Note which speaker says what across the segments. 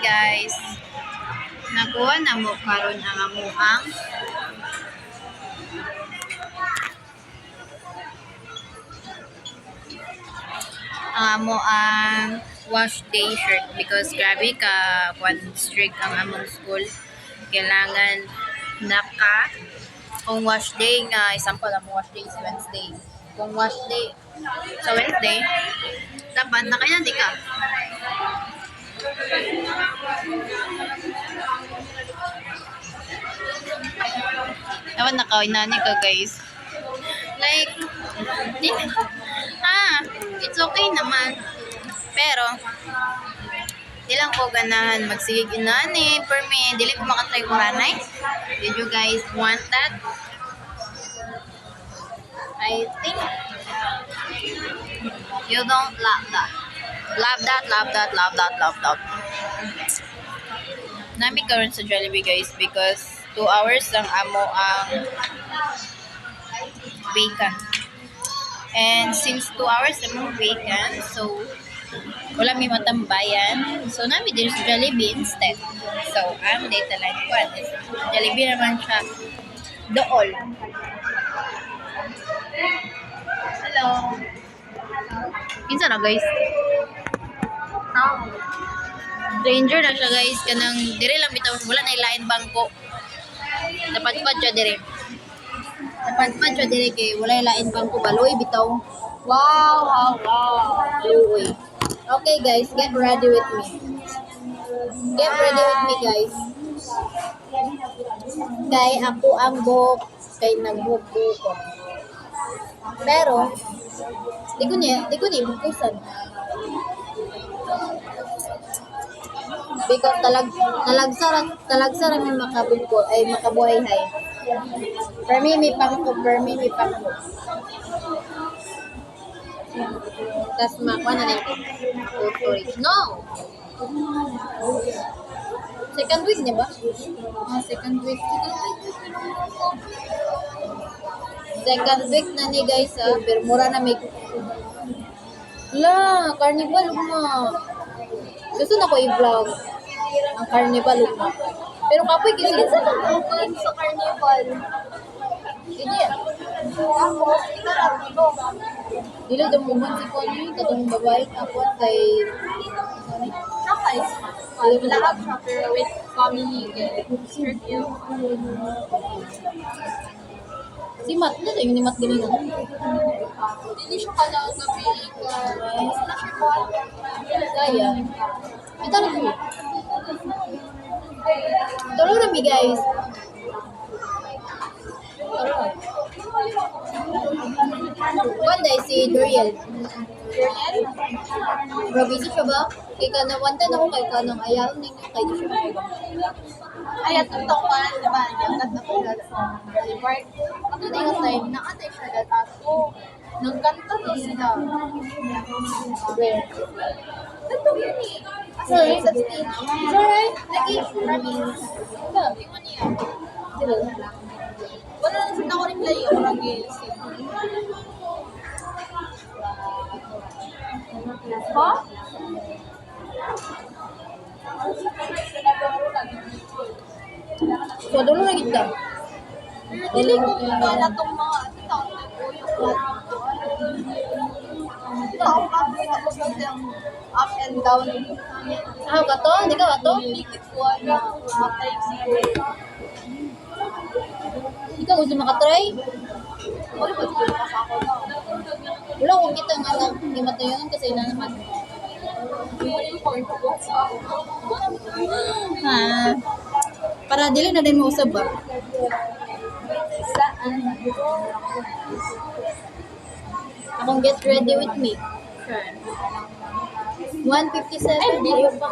Speaker 1: guys, nakuha na mo karon ang amuang wash day shirt because grabe ka strict ang among school. Kailangan naka kung wash day nga example ang wash day is Wednesday. Kung wash day sa Wednesday dapat nakayanti ka. Dapat nakainani ka guys. Like it's okay naman. Pero di lang ko ganahan magsigig inani for me. Dili ko makatry ko hanay. Did you guys want that? I think you don't love that. Love that. Nami karon sa Jollibee guys because 2 hours lang amo ang vacant. And since 2 hours naman vacant, so wala may matambayan. So nami din sa Jollibee instead. So ang data line ko is Jollibee naman siya dool. Hello. Kinsa na guys? Stranger na siya guys kanang dire lang bitaw wala na ilain bangko. Dapat pa siya dire. Kay wala ilain bangko baloy bitaw. Wow. Baloy. Okay guys, get ready with me. Guys. Kay ako ang buhok kay nagbuhok ko. Pero di ko niya ibukusan. Because talagsara may makabuko ay makabuhay hay. For me may pangko. Tas makuha na nito. No! Second week niya ba? Second week na ni guys pero mura na may carnival mo. Gusto na ko i-vlog ang carnival mo. Pero kapoy kasi sa carnival. Hindi yan. Dilo daw mo man si Connie, katong babae tapos kay Kapais. Lahat siya pero with family shirt yun. Si Matt na yung ni Matt ganun. Hindi siya kalaang gabi kaya. Ito na po. Tulong na mi guys. Wanda si Doriel. Bro, busy siya ba? Kaya ka na, one time ako kay ka nang ayaw ninyo kay di siya. Ayat ang tawanan, diba? Ang ganda ko dala sa park. Ako na yung time, nakatay siya dala ako. Nagkanta daw sila. Where? Ganto yun eh. Sorry? Sa stage. Sorry? Promise. Sabi mo niya. Wala lang sila ko reply. Ako nag-gills. Ha? So, dulo na kita. Dili ko na itong mga up and down. Ka to? Hindi ka to? Likit ko na matay siguro. Ikaw gusto makatry? Wala kung kita nga lang hindi matayon kasi na naman. Para dili na din mo usab ba? Saan? Akong get ready with me. 1:57 dito pa.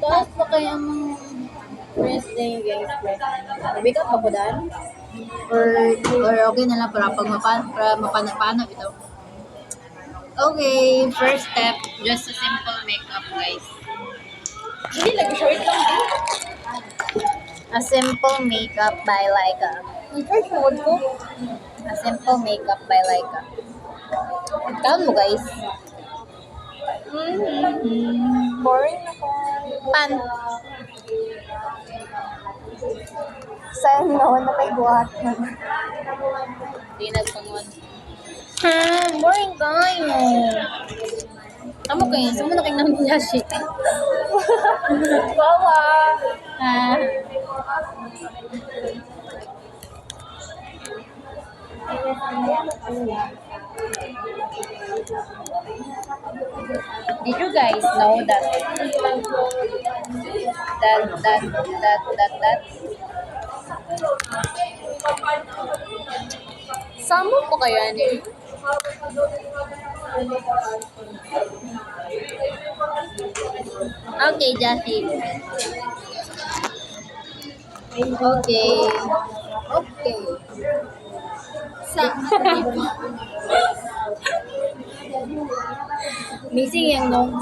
Speaker 1: Tapos pa kaya mong first day guys. Wake up ako daan? Or okay na lang para mapanap ito. Okay, first step, just a simple makeup guys. Hindi lagi short lang. A simple makeup by Laika. A simple makeup by Laika. Count mo guys. Boring ako. Pan.
Speaker 2: Saan no, nakaibuhat na.
Speaker 1: Di nagpangon. Boring kayo. Kamu kayo, sumunod kayo ng yashi.
Speaker 2: Bawa!
Speaker 1: Ah. Did you guys know that Samo po kaya ni? Okay, Jassy. Okay. Okay. Sa missing yung nung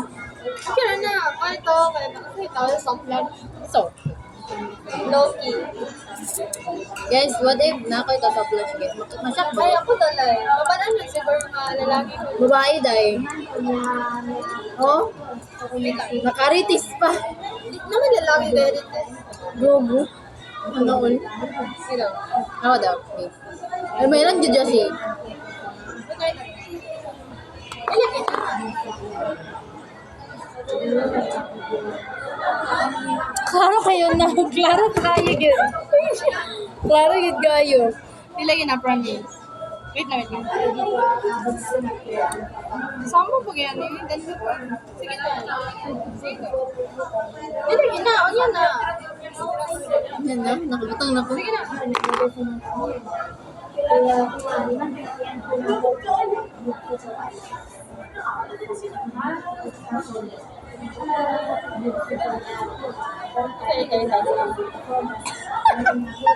Speaker 2: Kaya na, kaya tayo sa plan.
Speaker 1: so
Speaker 2: Loki.
Speaker 1: guys, what if na ako ito sa flash guys? Masak ba?
Speaker 2: Ay, ako talay. Papanan na siguro mga lalaki ko.
Speaker 1: Babae dahil. Oh, nakaritis pa.
Speaker 2: Naman lalaki kaya dito.
Speaker 1: Gogo. Ano all?
Speaker 2: Sino?
Speaker 1: Ako daw. Okay. Ay, may lang dyan siya.
Speaker 2: Okay na. Ilagay na.
Speaker 1: Klaro kayo na. Klaro kayo yun. Klaro yun kayo.
Speaker 2: Ilagay na, promise. Wait na, wait na. Sama po kaya na yun. Sige na. Sige. Ilagay na, o yan na.
Speaker 1: Yan na, nakabutang na po.
Speaker 2: Sige na.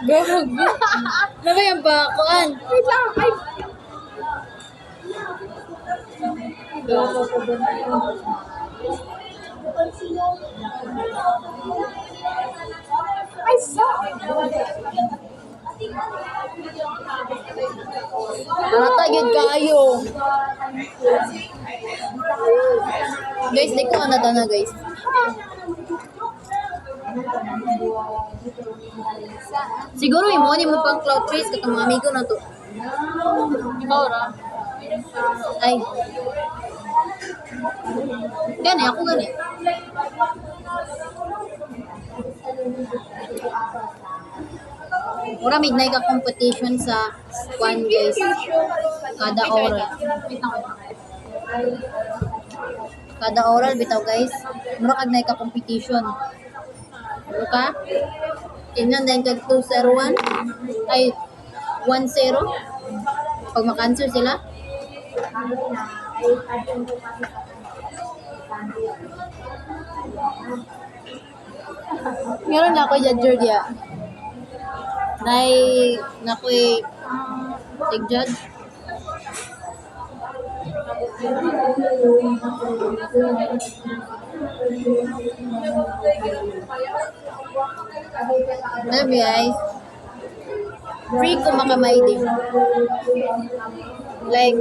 Speaker 1: Gago. Nabayan pa akuan.
Speaker 2: Wait lang. Ay. Ay,
Speaker 1: Mata yun kayo. Guys, di ko ano na guys. Siguro yung mo mo pang cloud trace katong mga amigo na to.
Speaker 2: ikaw ra.
Speaker 1: Ay. Gani, ako gani. Ora midnight ka competition sa kwan guys. Kada oral. Kada oral bitaw guys. Mura kag nay ka competition. Ano ka? Tingnan din kag 201 ay 10 pag maka-answer sila. Meron na ako dyan, Georgia. Nakoy tig-judge. Alam mo guys, free ko makamay din. Like,